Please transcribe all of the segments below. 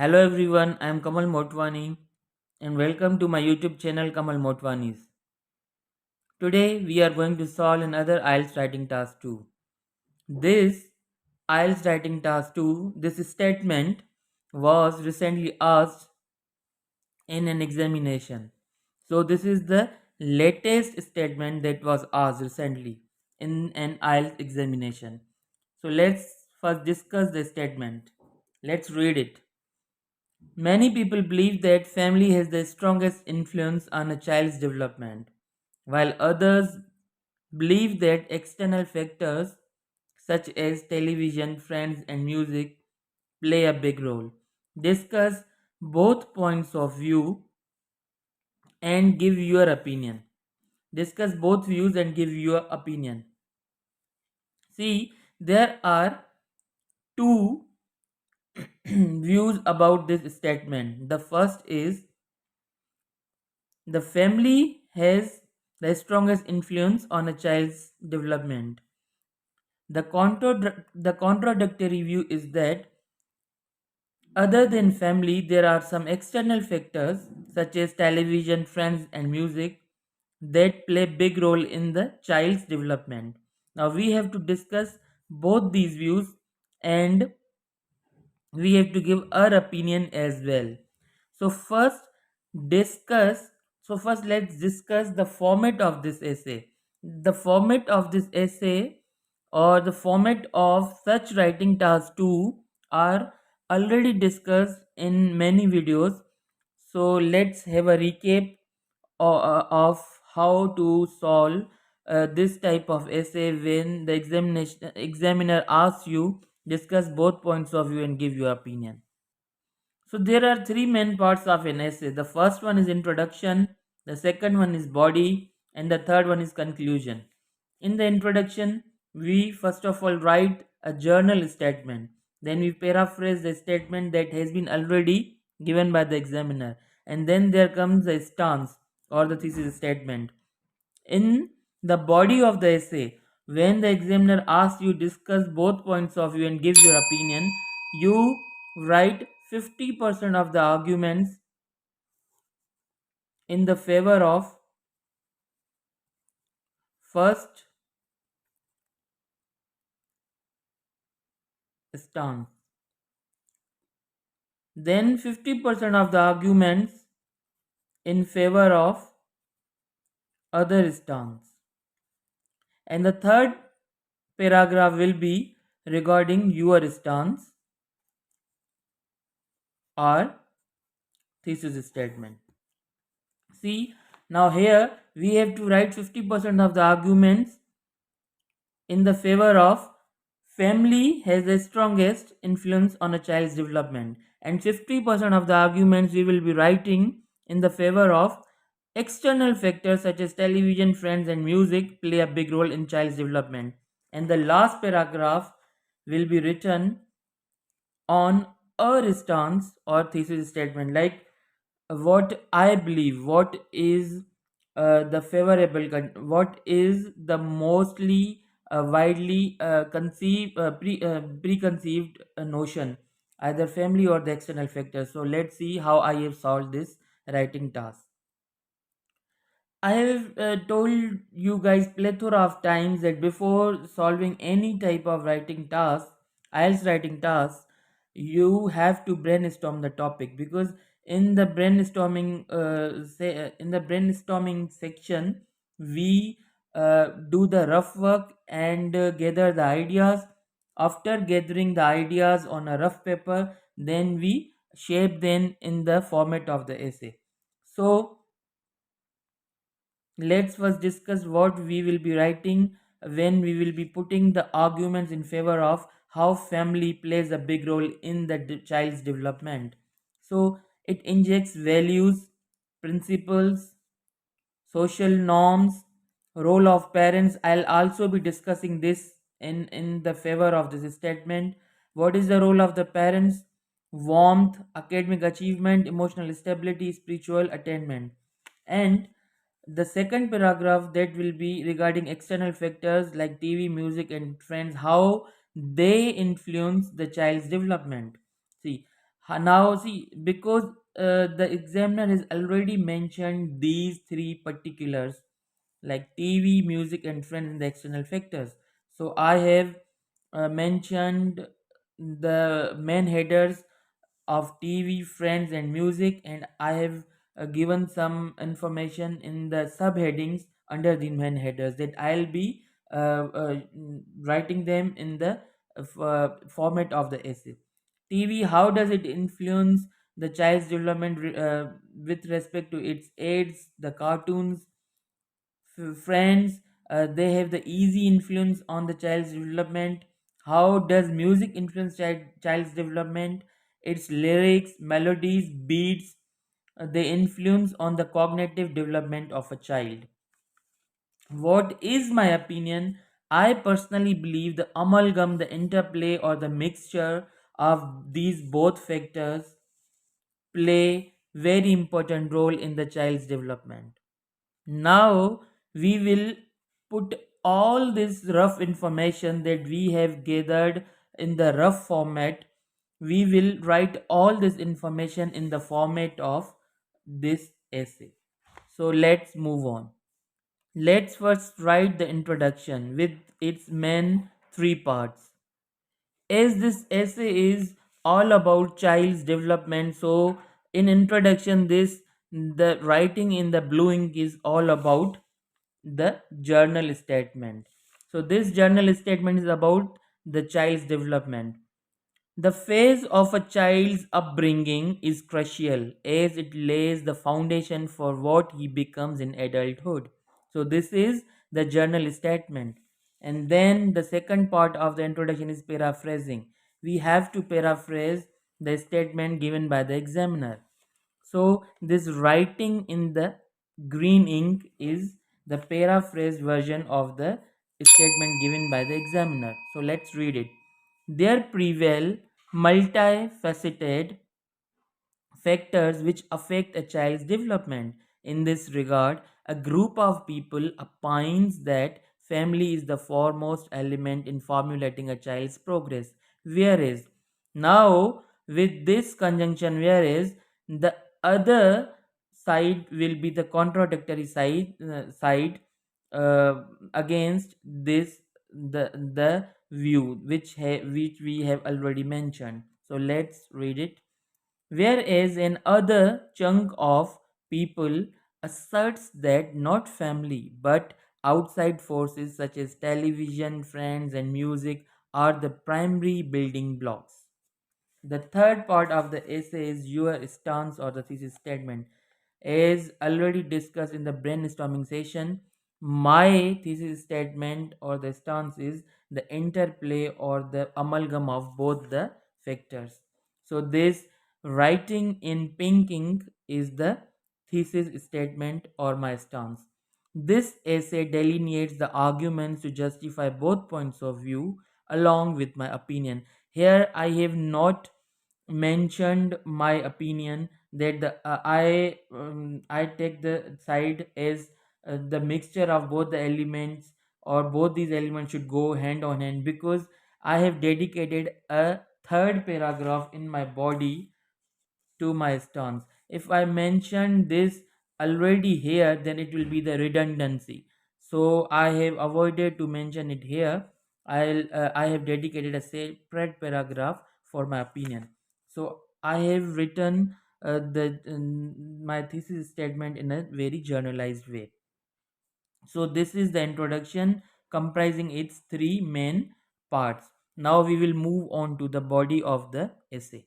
Hello everyone, I am Kamal Motwani and welcome to my YouTube channel Kamal Motwani's. Today we are going to solve another IELTS writing task 2. This IELTS writing task 2, this statement was recently asked in an examination. So this is the latest statement that was asked recently in an IELTS examination. So let's first discuss the statement. Let's read it. Many people believe that family has the strongest influence on a child's development, while others believe that external factors such as television, friends, and music play a big role. Discuss both points of view and give your opinion. Discuss both views and give your opinion. See, there are two views about this statement. The first is the family has the strongest influence on a child's development. The contradictory view is that other than family, there are some external factors such as television, friends, and music that play big role in the child's development. Now we have to discuss both these views and we have to give our opinion as well. So discuss first let's discuss the format of this essay. The format of this essay or the format of such writing tasks 2 are already discussed in many videos. So let's have a recap of how to solve this type of essay when the examiner asks you discuss both points of view and give your opinion. So there are three main parts of an essay. The first one is introduction, the second one is body, and the third one is conclusion. In the introduction, we first of all write a journal statement. Then we paraphrase the statement that has been already given by the examiner. And then there comes a stance or the thesis statement. In the body of the essay, when the examiner asks you discuss both points of view and give your opinion, you write 50% of the arguments in the favor of first stance. Then 50% of the arguments in favor of other stance. And the third paragraph will be regarding your stance or thesis statement. See, now here we have to write 50% of the arguments in the favor of family has the strongest influence on a child's development, and 50% of the arguments we will be writing in the favor of external factors such as television, friends, and music play a big role in child's development. And the last paragraph will be written on a stance or thesis statement, like what I believe, what is what is the mostly widely preconceived notion, either family or the external factors. So let's see how I have solved this writing task. I have told you guys plethora of times that before solving any type of writing task, IELTS writing task, you have to brainstorm the topic, because in the brainstorming section we do the rough work and gather the ideas. After gathering the ideas on a rough paper, then we shape them in the format of the essay. So let's first discuss what we will be writing when we will be putting the arguments in favor of how family plays a big role in the child's development. So it injects values, principles, social norms, role of parents. I'll also be discussing this in the favor of this statement. What is the role of the parents? Warmth, academic achievement, emotional stability, spiritual attainment. And the second paragraph that will be regarding external factors like TV, music, and friends, how they influence the child's development. See, Now, see, because the examiner has already mentioned these three particulars like TV, music, and friends and the external factors. So I have mentioned the main headers of TV, friends, and music, and I have given some information in the subheadings under the main headers that I'll be writing them in the format of the essay. TV, how does it influence the child's development with respect to its aids, the cartoons, friends? They have the easy influence on the child's development. How does music influence child's development? Its lyrics, melodies, beats, they influence on the cognitive development of a child. What is my opinion? I personally believe the amalgam, the interplay, or the mixture of these both factors play very important role in the child's development. Now we will put all this rough information that we have gathered in the rough format. We will write all this information in the format of this essay. So let's move on. Let's first write the introduction with its main three parts. As this essay is all about child's development, so in introduction, this the writing in the blue ink is all about the journal statement. So this journal statement is about the child's development. The phase of a child's upbringing is crucial as it lays the foundation for what he becomes in adulthood. So, this is the journal statement. And then the second part of the introduction is paraphrasing. We have to paraphrase the statement given by the examiner. So, this writing in the green ink is the paraphrased version of the statement given by the examiner. So, let's read it. There prevail multifaceted factors which affect a child's development. In this regard, a group of people opines that family is the foremost element in formulating a child's progress. Whereas, now with this conjunction, whereas the other side will be the contradictory side uh, against this the view which we have already mentioned. So let's read it. Whereas another chunk of people asserts that not family but outside forces such as television, friends, and music are the primary building blocks. The third part of the essay is your stance or the thesis statement. As already discussed in the brainstorming session, my thesis statement or the stance is the interplay or the amalgam of both the factors. So, this writing in pink ink is the thesis statement or my stance. This essay delineates the arguments to justify both points of view along with my opinion. Here, I have not mentioned my opinion that I take the side as the mixture of both the elements or both these elements should go hand on hand, because I have dedicated a third paragraph in my body to my stance. If I mention this already here, then it will be the redundancy. So I have avoided to mention it here. I have dedicated a separate paragraph for my opinion. So I have written my thesis statement in a very journalized way. So this is the introduction comprising its three main parts. Now we will move on to the body of the essay.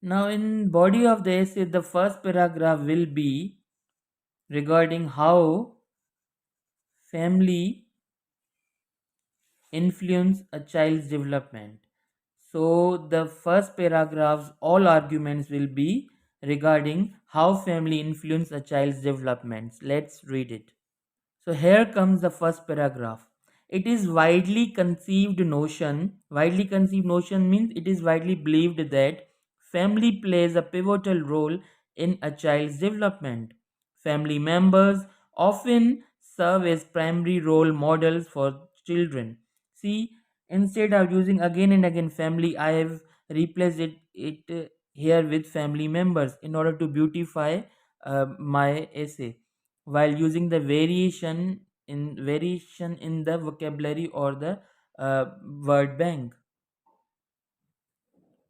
Now, in body of the essay, the first paragraph will be regarding how family influence a child's development. So, the first paragraphs, all arguments will be regarding how family influence a child's development. Let's read it. So here comes the first paragraph. It is widely conceived notion means it is widely believed that family plays a pivotal role in a child's development. Family members often serve as primary role models for children. See, instead of using again and again family, I have replaced it it here with family members in order to beautify my essay, while using the variation in the vocabulary or the word bank.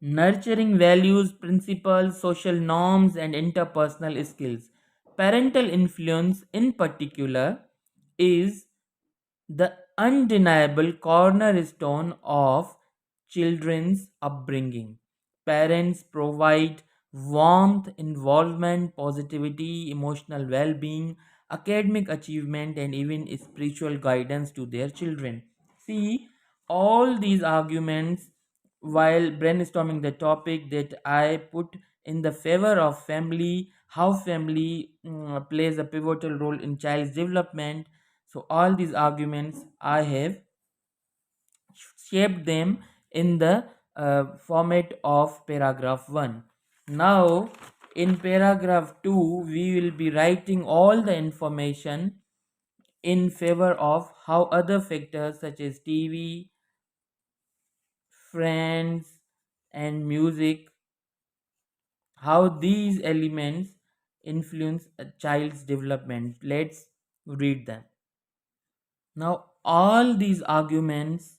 Nurturing values, principles, social norms, and interpersonal skills. Parental influence, in particular, is the undeniable cornerstone of children's upbringing. Parents provide warmth, involvement, positivity, emotional well being, academic achievement, and even spiritual guidance to their children. See, all these arguments while brainstorming the topic that I put in the favor of family, how family plays a pivotal role in child's development. So all these arguments I have shaped them in the format of paragraph 1. Now in paragraph 2 we will be writing all the information in favor of how other factors such as TV, friends, and music, how these elements influence a child's development. Let's read them. Now all these arguments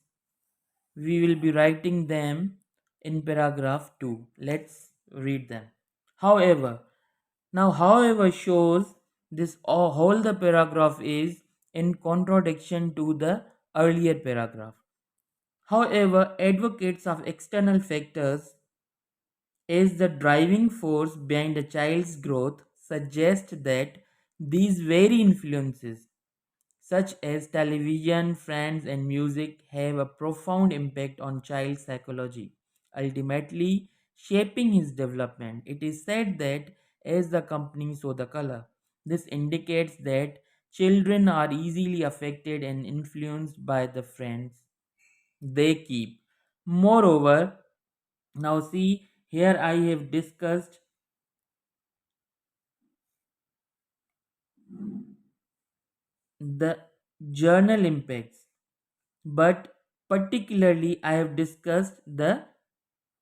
we will be writing them in paragraph 2. Let's read them. However, however shows this whole the paragraph is in contradiction to the earlier paragraph. However, advocates of external factors as the driving force behind a child's growth suggest that these very influences such as television, friends, and music, have a profound impact on child psychology, ultimately shaping his development. It is said that as the company, so the color. This indicates that children are easily affected and influenced by the friends they keep. Moreover, now see here I have discussed the journal impacts, but particularly I have discussed the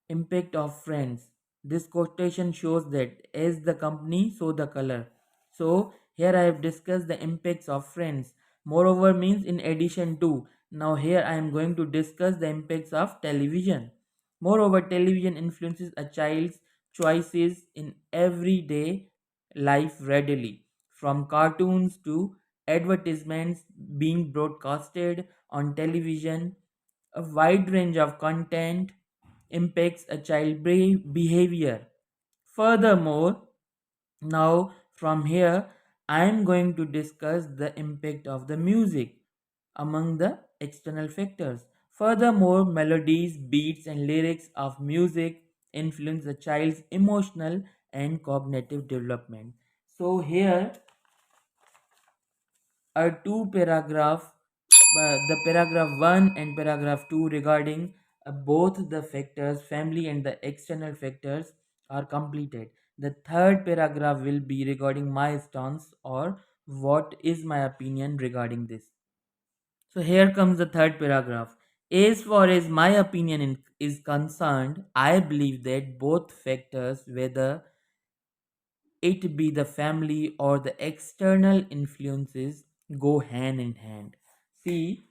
impact of friends. This quotation shows that as the company, so the color. So here I have discussed the impacts of friends. Moreover means in addition to. Now here I am going to discuss the impacts of television. Moreover, television influences a child's choices in everyday life readily. From cartoons to advertisements being broadcasted on television, a wide range of content impacts a child's behavior. Furthermore, now from here, I am going to discuss the impact of the music among the external factors. Furthermore, melodies, beats, and lyrics of music influence a child's emotional and cognitive development. So, here are two paragraphs, the paragraph 1 and paragraph 2 regarding both the factors family and the external factors are completed. The third paragraph will be regarding my stance or what is my opinion regarding this. So here comes the third paragraph. As far as my opinion is concerned, I believe that both factors, whether it be the family or the external influences, go hand in hand. See,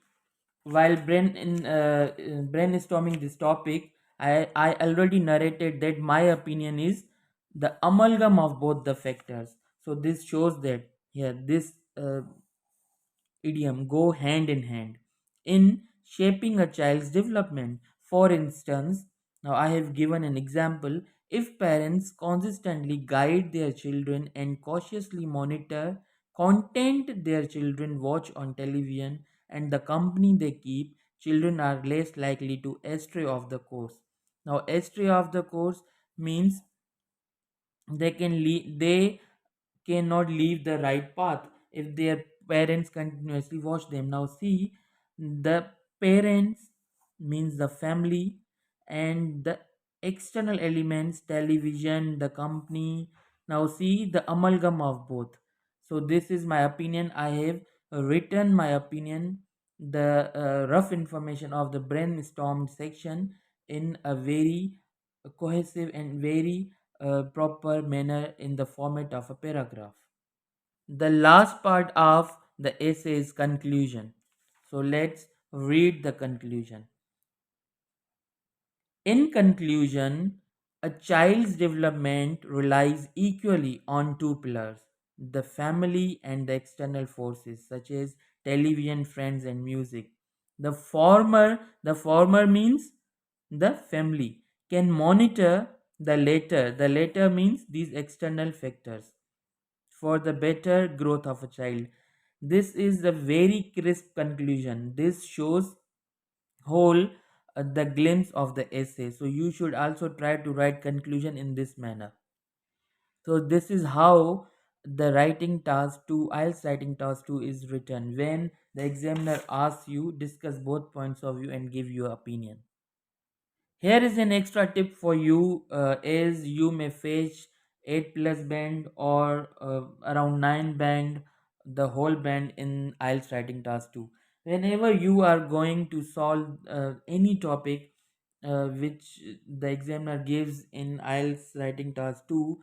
while brainstorming this topic, I already narrated that my opinion is the amalgam of both the factors. So this shows that here this idiom go hand in hand in shaping a child's development. For instance, now I have given an example. If parents consistently guide their children and cautiously monitor content their children watch on television and the company they keep, children are less likely to stray off the course. Now, stray off the course means they cannot leave the right path if their parents continuously watch them. Now see, the parents means the family, and the external elements television, the company. Now see the amalgam of both. So this is my opinion. I have written my opinion, the rough information of the brainstorm section in a very cohesive and very proper manner in the format of a paragraph. The last part of the essay is conclusion. So let's read the conclusion. In conclusion, a child's development relies equally on two pillars, the family and the external forces such as television, friends and music. The former means the family can monitor the latter. The latter means these external factors for the better growth of a child. This is a very crisp conclusion. This shows whole the glimpse of the essay. So you should also try to write conclusion in this manner. So this is how the writing task 2, IELTS writing task 2 is written. When the examiner asks you, discuss both points of view and give your opinion. Here is an extra tip for you, as you may fetch 8 plus band or around 9 band, the whole band in IELTS writing task 2. Whenever you are going to solve any topic which the examiner gives in IELTS writing task 2,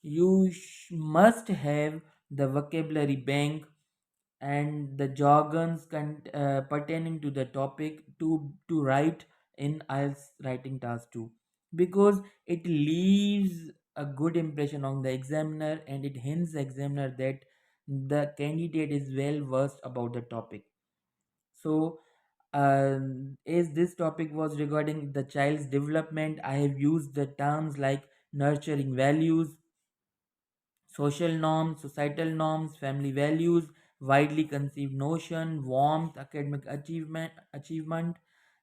you must have the vocabulary bank and the jargons pertaining to the topic to write in IELTS writing task 2, because it leaves a good impression on the examiner and it hints the examiner that the candidate is well versed about the topic. So as this topic was regarding the child's development, I have used the terms like nurturing values, social norms, societal norms, family values, widely conceived notion, warmth, academic achievement,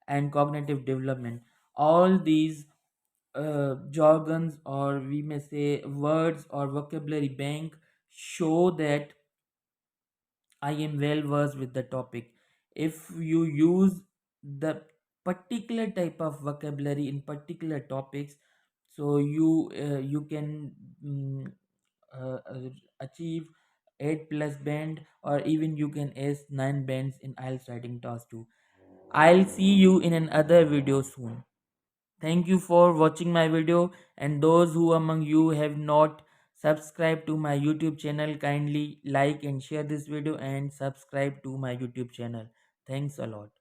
and cognitive development. All these jargons, or we may say words or vocabulary bank, show that I am well versed with the topic. If you use the particular type of vocabulary in particular topics, so you can achieve 8 plus band, or even you can ace 9 bands in IELTS writing task 2. I'll see you in another video soon. Thank you for watching my video, and those who among you have not subscribed to my YouTube channel, kindly like and share this video and subscribe to my YouTube channel. Thanks a lot.